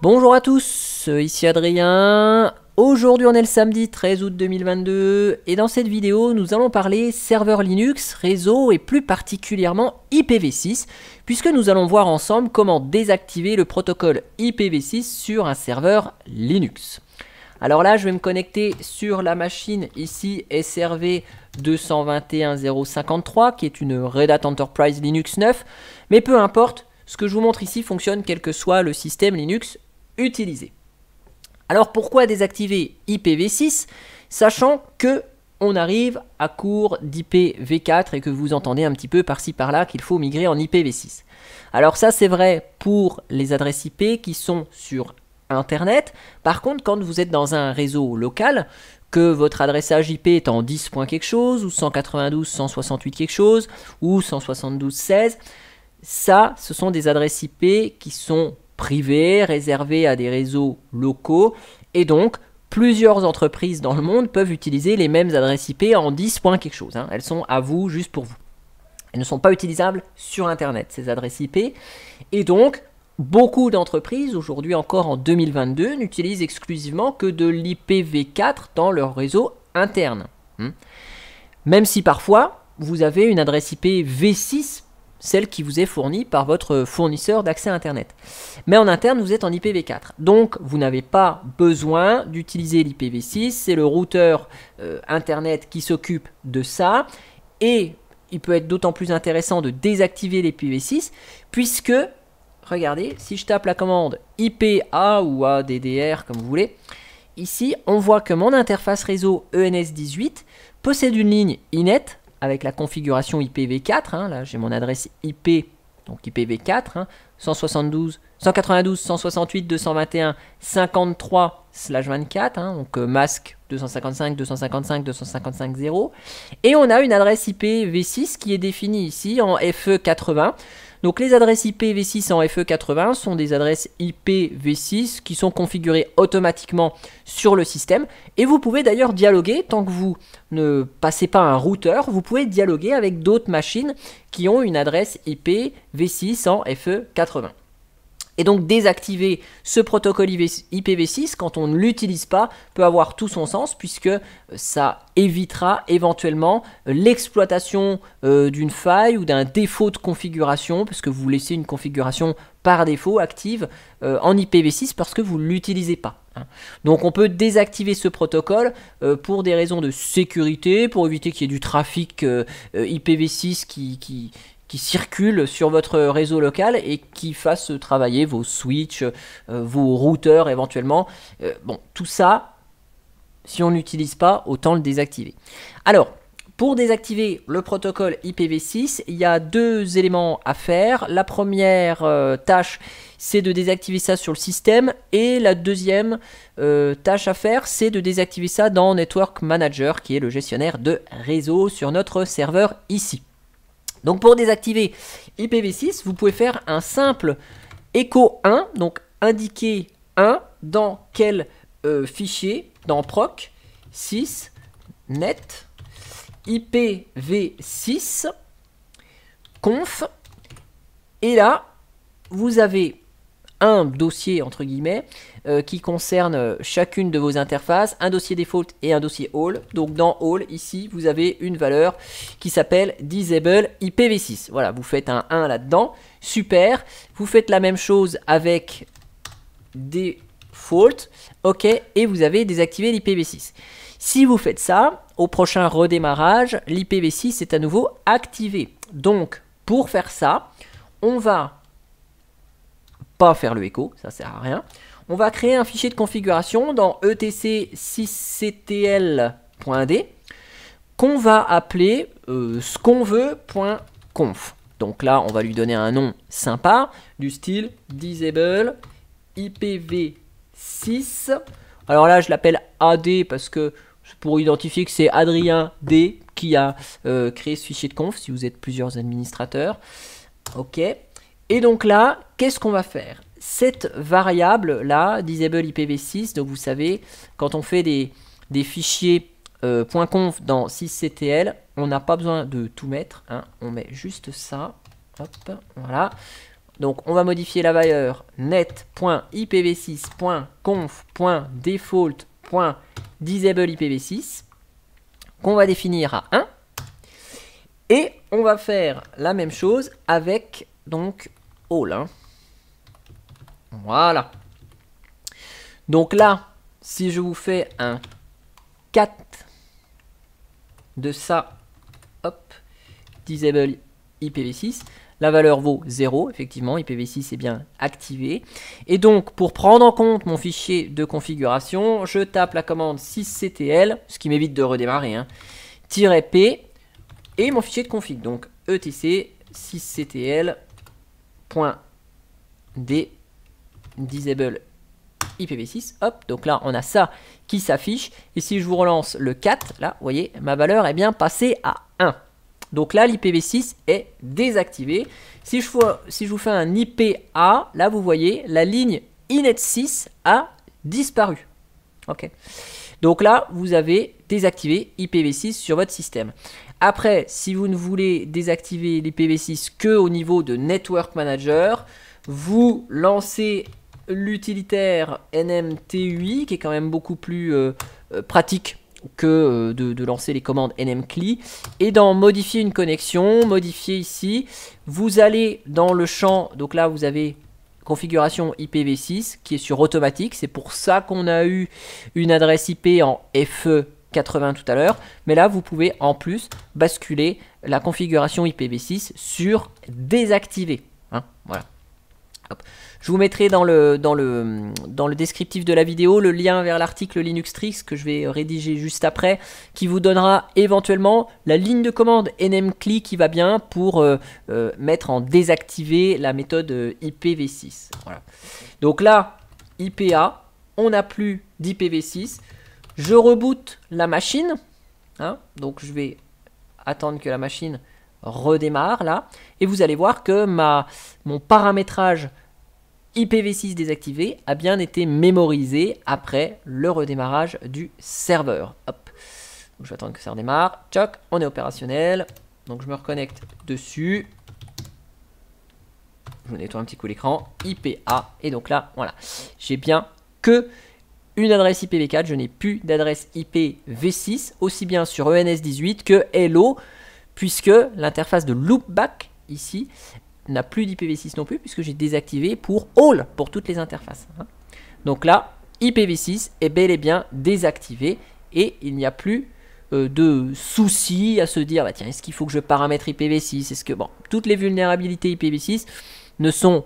Bonjour à tous, ici Adrien. Aujourd'hui on est le samedi 13 août 2022 et dans cette vidéo nous allons parler serveur Linux, réseau et plus particulièrement IPv6 puisque nous allons voir ensemble comment désactiver le protocole IPv6 sur un serveur Linux. Alors là je vais me connecter sur la machine ici SRV 221.0.53 qui est une Red Hat Enterprise Linux 9, mais peu importe, ce que je vous montre ici fonctionne quel que soit le système Linux utilisé. Alors pourquoi désactiver IPv6 sachant que on arrive à court d'IPv4 et que vous entendez un petit peu par-ci par-là qu'il faut migrer en IPv6. Alors ça c'est vrai pour les adresses IP qui sont sur Internet. Par contre quand vous êtes dans un réseau local, que votre adressage IP est en 10 point quelque chose, ou 192.168 quelque chose, ou 172.16, ça, ce sont des adresses IP qui sont privées, réservées à des réseaux locaux, et donc plusieurs entreprises dans le monde peuvent utiliser les mêmes adresses IP en 10 points quelque chose. Hein. Elles sont à vous, juste pour vous. Elles ne sont pas utilisables sur Internet, ces adresses IP, et donc beaucoup d'entreprises, aujourd'hui encore en 2022, n'utilisent exclusivement que de l'IPv4 dans leur réseau interne. Même si parfois, vous avez une adresse IP V6, celle qui vous est fournie par votre fournisseur d'accès Internet. Mais en interne, vous êtes en IPv4. Donc, vous n'avez pas besoin d'utiliser l'IPv6. C'est le routeur Internet qui s'occupe de ça. Et il peut être d'autant plus intéressant de désactiver l'IPv6, puisque, regardez, si je tape la commande IPA ou ADDR, comme vous voulez, ici, on voit que mon interface réseau ENS18 possède une ligne INET, avec la configuration IPv4, hein, là j'ai mon adresse IP, donc IPv4, hein, 192.168.221.53/24, hein, donc masque 255.255.255.0, et on a une adresse IPv6 qui est définie ici en FE80. Donc les adresses IPv6 en FE80 sont des adresses IPv6 qui sont configurées automatiquement sur le système. Et vous pouvez d'ailleurs dialoguer, tant que vous ne passez pas un routeur, vous pouvez dialoguer avec d'autres machines qui ont une adresse IPv6 en FE80. Et donc désactiver ce protocole IPv6 quand on ne l'utilise pas peut avoir tout son sens puisque ça évitera éventuellement l'exploitation d'une faille ou d'un défaut de configuration parce que vous laissez une configuration par défaut active en IPv6 parce que vous ne l'utilisez pas. Donc on peut désactiver ce protocole pour des raisons de sécurité, pour éviter qu'il y ait du trafic IPv6 qui circulent sur votre réseau local et qui fassent travailler vos switches, vos routeurs éventuellement. Bon, tout ça, si on n'utilise pas, autant le désactiver. Alors, pour désactiver le protocole IPv6, il y a deux éléments à faire. La première tâche, c'est de désactiver ça sur le système. Et la deuxième tâche à faire, c'est de désactiver ça dans Network Manager, qui est le gestionnaire de réseau sur notre serveur ici. Donc pour désactiver IPv6, vous pouvez faire un simple echo 1, donc indiquer 1 dans quel fichier, dans proc 6 net IPv6 conf, et là vous avez un dossier entre guillemets qui concerne chacune de vos interfaces, un dossier default et un dossier all. Donc dans all ici vous avez une valeur qui s'appelle disable IPv6. Voilà, vous faites un 1 là-dedans, super. Vous faites la même chose avec default, ok, et vous avez désactivé l'IPv6. Si vous faites ça, au prochain redémarrage, l'IPv6 est à nouveau activé. Donc pour faire ça, on va pas faire le echo, ça sert à rien. On va créer un fichier de configuration dans etc6ctl.d qu'on va appeler ce qu'on veut.conf. Donc là, on va lui donner un nom sympa du style disable IPv6. Alors là, je l'appelle AD parce que pour identifier que c'est Adrien D qui a créé ce fichier de conf si vous êtes plusieurs administrateurs. Ok. Et donc là, qu'est-ce qu'on va faire? Cette variable là, disable IPv6, donc vous savez, quand on fait des fichiers .conf dans sysctl, on n'a pas besoin de tout mettre, hein, on met juste ça, hop, voilà. Donc on va modifier la valeur net.ipv6.conf.default.disableIPv6 qu'on va définir à 1. Et on va faire la même chose avec donc all. Hein. Voilà. Donc là, si je vous fais un 4 de ça, hop, disable IPv6, la valeur vaut 0, effectivement, IPv6 est bien activé. Et donc, pour prendre en compte mon fichier de configuration, je tape la commande sysctl, ce qui m'évite de redémarrer, hein, -p, et mon fichier de config, donc etc sysctl.d disable IPv6, hop, donc là on a ça qui s'affiche, et si je vous relance le 4, là, vous voyez, ma valeur est bien passée à 1. Donc là, l'IPv6 est désactivé. Si je vous fais un IPA, là, vous voyez, la ligne inet6 a disparu. Ok. Donc là, vous avez désactivé IPv6 sur votre système. Après, si vous ne voulez désactiver l'IPv6 que au niveau de Network Manager, vous lancez l'utilitaire nmtui, qui est quand même beaucoup plus pratique que de lancer les commandes nmcli, et dans modifier une connexion, modifier ici, vous allez dans le champ, donc là vous avez configuration IPv6 qui est sur automatique, c'est pour ça qu'on a eu une adresse IP en FE80 tout à l'heure, mais là vous pouvez en plus basculer la configuration IPv6 sur désactiver, hein, voilà. Hop. Je vous mettrai dans le descriptif de la vidéo le lien vers l'article Linuxtrix que je vais rédiger juste après, qui vous donnera éventuellement la ligne de commande nmcli qui va bien pour mettre en désactivé la méthode IPv6. Voilà. Donc là, IPA, on n'a plus d'IPv6. Je reboot la machine. Hein, donc je vais attendre que la machine redémarre là. Et vous allez voir que mon paramétrage IPv6 désactivé a bien été mémorisé après le redémarrage du serveur. Hop. Donc je vais attendre que ça redémarre. Tchoc, on est opérationnel. Donc je me reconnecte dessus. Je nettoie un petit coup l'écran. IPA. Et donc là, voilà. J'ai bien que une adresse IPv4. Je n'ai plus d'adresse IPv6, aussi bien sur ENS18 que Hello, puisque l'interface de loopback ici n'a plus d'IPv6 non plus, puisque j'ai désactivé pour all, pour toutes les interfaces. Hein. Donc là, IPv6 est bel et bien désactivé, et il n'y a plus de soucis à se dire, bah tiens, est-ce qu'il faut que je paramètre IPv6? Est-ce que, bon, toutes les vulnérabilités IPv6 ne sont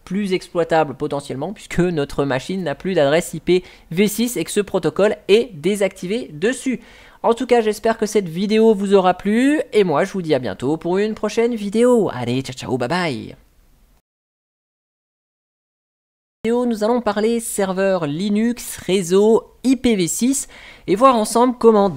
plus exploitables potentiellement, puisque notre machine n'a plus d'adresse IPv6 et que ce protocole est désactivé dessus. En tout cas, j'espère que cette vidéo vous aura plu, et moi je vous dis à bientôt pour une prochaine vidéo. Allez, ciao ciao, bye bye. Nous allons parler serveur Linux, réseau, IPv6, et voir ensemble comment